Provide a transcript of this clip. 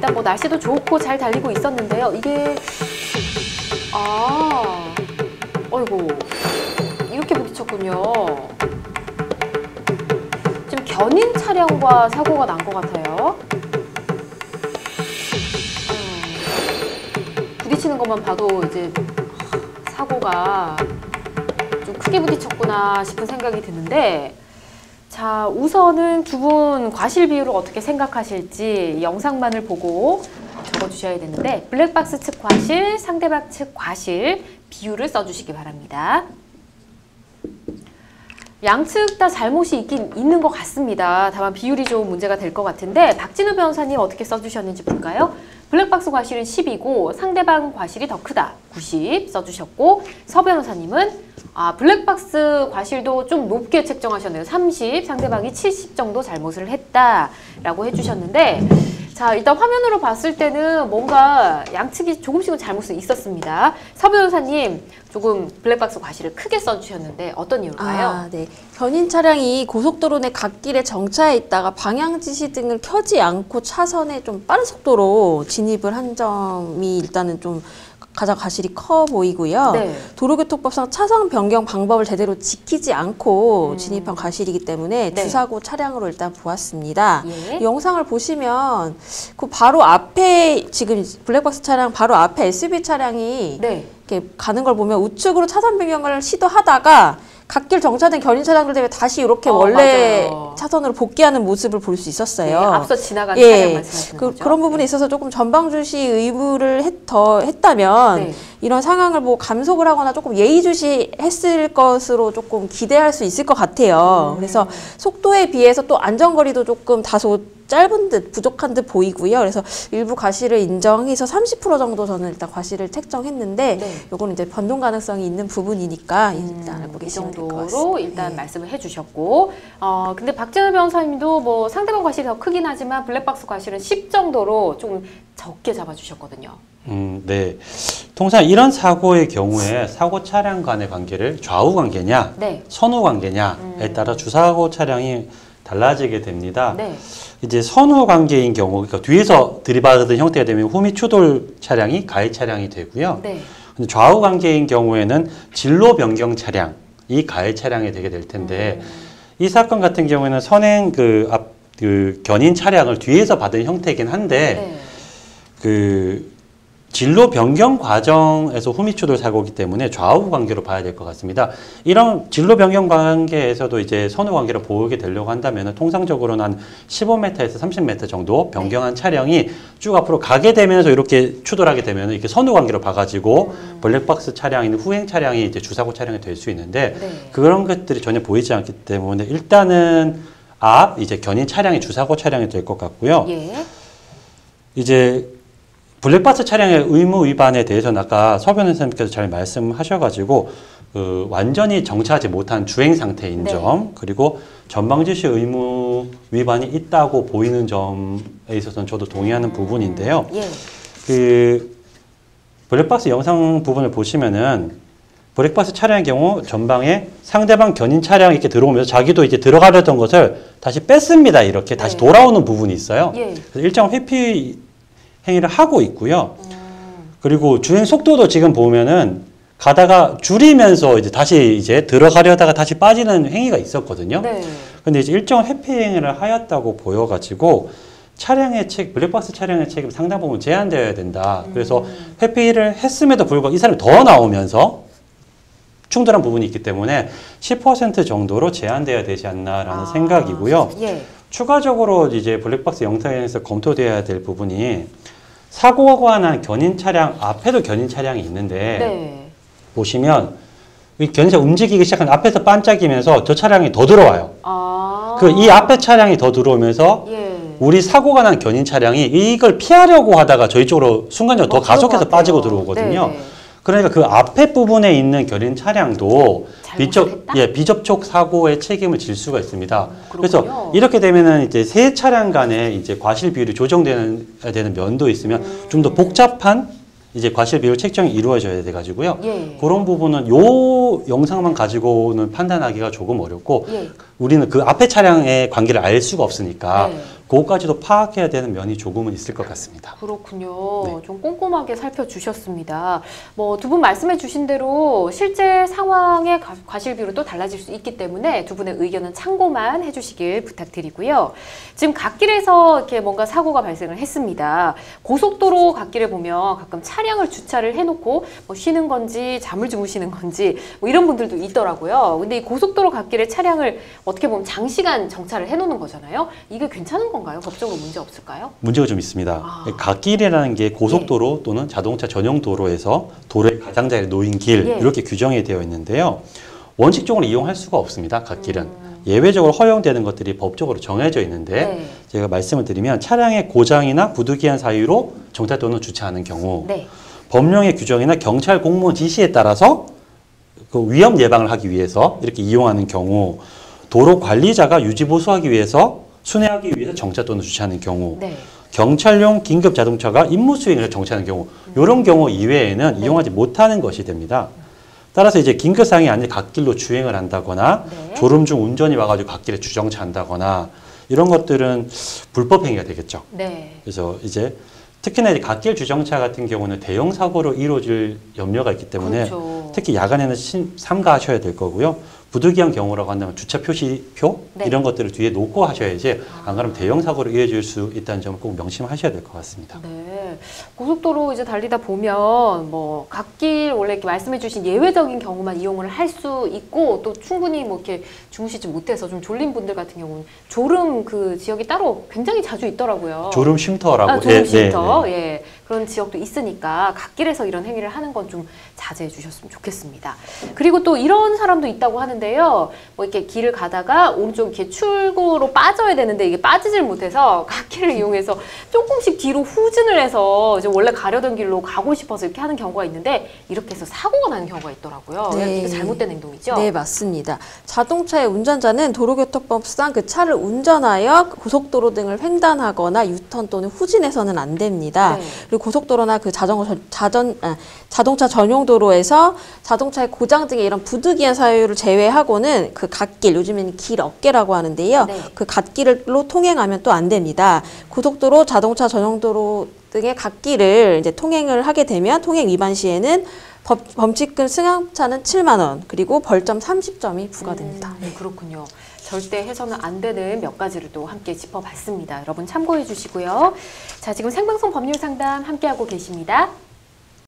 일단 뭐 날씨도 좋고 잘 달리고 있었는데요. 이게 어이구 이렇게 부딪혔군요. 지금 견인 차량과 사고가 난 것 같아요. 부딪히는 것만 봐도 이제 사고가 좀 크게 부딪혔구나 싶은 생각이 드는데, 자, 우선은 두 분 과실 비율을 어떻게 생각하실지 영상만을 보고 적어주셔야 되는데, 블랙박스 측 과실, 상대방 측 과실 비율을 써주시기 바랍니다. 양측 다 잘못이 있긴 있는 것 같습니다. 다만 비율이 좀 문제가 될 것 같은데, 박진우 변호사님 어떻게 써주셨는지 볼까요? 블랙박스 과실은 10이고 상대방 과실이 더 크다, 90 써주셨고, 서 변호사님은 블랙박스 과실도 좀 높게 책정하셨네요. 30, 상대방이 70 정도 잘못을 했다라고 해주셨는데, 자, 일단 화면으로 봤을 때는 뭔가 양측이 조금씩은 잘못이 있었습니다. 서 변호사님 조금 블랙박스 과실을 크게 써주셨는데 어떤 이유일까요? 네. 견인 차량이 고속도로 내 갓길에 정차해 있다가 방향지시 등을 켜지 않고 차선에 좀 빠른 속도로 진입을 한 점이 일단은 좀 가장 과실이 커 보이고요. 네. 도로교통법상 차선 변경 방법을 제대로 지키지 않고 진입한 과실이기 때문에 네. 주사고 차량으로 일단 보았습니다. 예. 이 영상을 보시면 그 바로 앞에 지금 블랙박스 차량 바로 앞에 SUV 차량이 네. 이렇게 가는 걸 보면 우측으로 차선 변경을 시도하다가 갓길 정차된 견인 차량들 때문에 다시 이렇게 원래 맞아요. 차선으로 복귀하는 모습을 볼 수 있었어요. 네, 앞서 지나간 차량 말씀하시는 거죠? 그런 부분에 있어서 조금 전방 주시 의무를 더 했다면 네. 이런 상황을 뭐 감속을 하거나 조금 예의주시했을 것으로 조금 기대할 수 있을 것 같아요. 그래서 속도에 비해서 또 안전거리도 조금 다소 짧은 듯 부족한 듯 보이고요. 그래서 일부 과실을 인정해서 30% 정도 저는 일단 과실을 책정했는데, 네. 요거는 이제 변동 가능성이 있는 부분이니까 일단 알고 이 계시면 될 것 정도로 같습니다. 일단 말씀을 해주셨고, 근데 박진우 변호사님도 뭐 상대방 과실이 더 크긴 하지만 블랙박스 과실은 10 정도로 좀 적게 잡아주셨거든요. 네. 통상 이런 사고의 경우에 사고 차량 간의 관계를 좌우 관계냐, 네. 선후 관계냐에 따라 주사고 차량이 달라지게 됩니다. 네. 이제 선후 관계인 경우, 그러니까 뒤에서 들이받은 형태가 되면 후미 추돌 차량이 가해 차량이 되고요. 네. 근데 좌우 관계인 경우에는 진로 변경 차량이 가해 차량이 되게 될 텐데, 이 사건 같은 경우에는 선행 견인 차량을 뒤에서 받은 형태이긴 한데, 네. 진로 변경 과정에서 후미추돌 사고이기 때문에 좌우 관계로 봐야 될 것 같습니다. 이런 진로 변경 관계에서도 이제 선후 관계를 보게 되려고 한다면 통상적으로는 한 15m에서 30m 정도 변경한 차량이 쭉 앞으로 가게 되면서 이렇게 추돌하게 되면 이렇게 선후 관계로 봐가지고 블랙박스 차량인 후행 차량이 이제 주사고 차량이 될 수 있는데, 네. 그런 것들이 전혀 보이지 않기 때문에 일단은 이제 견인 차량이 주사고 차량이 될 것 같고요. 예. 이제 블랙박스 차량의 의무 위반에 대해서는 아까 서 변호사님께서 잘 말씀하셔가지고 완전히 정차하지 못한 주행 상태인 네. 점, 그리고 전방지시 의무 위반이 있다고 보이는 점에 있어서는 저도 동의하는 부분인데요. 예. 블랙박스 영상 부분을 보시면은 블랙박스 차량의 경우 전방에 상대방 견인 차량이 이렇게 들어오면서 자기도 이제 들어가려던 것을 다시 뺐습니다. 이렇게 다시 돌아오는 부분이 있어요. 예. 그래서 일정 회피 행위를 하고 있고요. 그리고 주행 속도도 지금 보면은 가다가 줄이면서 이제 다시 이제 들어가려다가 다시 빠지는 행위가 있었거든요. 네. 근데 이제 일정 회피 행위를 하였다고 보여가지고 블랙박스 차량의 책임 상당 부분 제한되어야 된다. 그래서 회피를 했음에도 불구하고 이 사람이 더 나오면서 충돌한 부분이 있기 때문에 10% 정도로 제한되어야 되지 않나라는 생각이고요. 예. 추가적으로 이제 블랙박스 영상에서 검토되어야 될 부분이, 사고가 난 견인 차량 앞에도 견인 차량이 있는데, 네. 보시면 이 견인차 움직이기 시작한 앞에서 반짝이면서 저 차량이 더 들어와요. 이 앞에 차량이 더 들어오면서 예. 우리 사고가 난 견인 차량이 이걸 피하려고 하다가 저희 쪽으로 순간적으로 더 가속해서 빠지고 들어오거든요. 네네. 그러니까 그 앞에 부분에 있는 견인 차량도 비접촉 사고의 책임을 질 수가 있습니다. 그래서 이렇게 되면은 이제 세 차량 간의 이제 과실 비율이 조정되는 되는 면도 있으면 좀 더 복잡한 이제 과실 비율 책정이 이루어져야 돼 가지고요. 예. 그런 부분은 요 영상만 가지고는 판단하기가 조금 어렵고, 예. 우리는 그 앞에 차량의 관계를 알 수가 없으니까 그것까지도 파악해야 되는 면이 조금은 있을 것 같습니다. 그렇군요. 네. 좀 꼼꼼하게 살펴주셨습니다. 뭐 두 분 말씀해 주신 대로 실제 상황의 과실 비율은 또 달라질 수 있기 때문에 두 분의 의견은 참고만 해주시길 부탁드리고요. 지금 갓길에서 이렇게 뭔가 사고가 발생을 했습니다. 고속도로 갓길에 보면 가끔 차량을 주차를 해놓고 뭐 쉬는 건지 잠을 주무시는 건지 뭐 이런 분들도 있더라고요. 근데 이 고속도로 갓길에 차량을 어떻게 보면 장시간 정차를 해놓는 거잖아요. 이게 괜찮은 건가요? 법적으로 문제 없을까요? 문제가 좀 있습니다. 갓길이라는 게 고속도로 또는 자동차 전용 도로에서 도로의 가장자리에 놓인 길 이렇게 규정이 되어 있는데요. 원칙적으로 이용할 수가 없습니다. 갓길은. 예외적으로 허용되는 것들이 법적으로 정해져 있는데 제가 말씀을 드리면 차량의 고장이나 부득이한 사유로 정차 또는 주차하는 경우 법령의 규정이나 경찰 공무원 지시에 따라서 그 위험 예방을 하기 위해서 이렇게 이용하는 경우 도로 관리자가 유지 보수하기 위해서 순회하기 위해서 정차 또는 주차하는 경우 경찰용 긴급 자동차가 임무 수행을 정차하는 경우 이런 경우 이외에는 이용하지 못하는 것이 됩니다. 따라서 이제 긴급 상황이 아닌 갓길로 주행을 한다거나 졸음 중 운전이 와가지고 갓길에 주정차한다거나 이런 것들은 불법 행위가 되겠죠. 그래서 이제 특히나 이제 갓길 주정차 같은 경우는 대형 사고로 이루어질 염려가 있기 때문에 특히 야간에는 삼가하셔야 될 거고요. 부득이한 경우라고 한다면 주차 표시표 이런 것들을 뒤에 놓고 하셔야지 안 그러면 대형 사고로 이어질 수 있다는 점을 꼭 명심하셔야 될 것 같습니다. 고속도로 이제 달리다 보면 뭐 갓길 원래 이렇게 말씀해주신 예외적인 경우만 이용을 할 수 있고 또 충분히 뭐 이렇게 주무시지 못해서 좀 졸린 분들 같은 경우는 졸음 그 지역이 따로 굉장히 자주 있더라고요. 졸음 쉼터라고. 졸음 쉼터. 그런 지역도 있으니까 갓길에서 이런 행위를 하는 건 좀 자제해 주셨으면 좋겠습니다. 그리고 또 이런 사람도 있다고 하는데요. 뭐 이렇게 길을 가다가 오른쪽 이렇게 출구로 빠져야 되는데 이게 빠지질 못해서 갓길을 이용해서 조금씩 뒤로 후진을 해서 이제 원래 가려던 길로 가고 싶어서 이렇게 하는 경우가 있는데 이렇게 해서 사고가 나는 경우가 있더라고요. 이게 잘못된 행동이죠? 네, 맞습니다. 자동차의 운전자는 도로교통법상 그 차를 운전하여 고속도로 등을 횡단하거나 유턴 또는 후진해서는 안 됩니다. 그리고 고속도로나 그 자동차 전용 도로에서 자동차의 고장 등의 이런 부득이한 사유를 제외하고는 그 갓길, 요즘에는 길 어깨라고 하는데요. 그 갓길로 통행하면 또 안 됩니다. 고속도로, 자동차 전용 도로 등의 갓길을 이제 통행을 하게 되면 통행 위반 시에는 범칙금 승하차는 7만 원, 그리고 벌점 30점이 부과됩니다. 그렇군요. 절대 해서는 안 되는 몇 가지를 또 함께 짚어봤습니다. 여러분 참고해 주시고요. 자, 지금 생방송 법률 상담 함께하고 계십니다.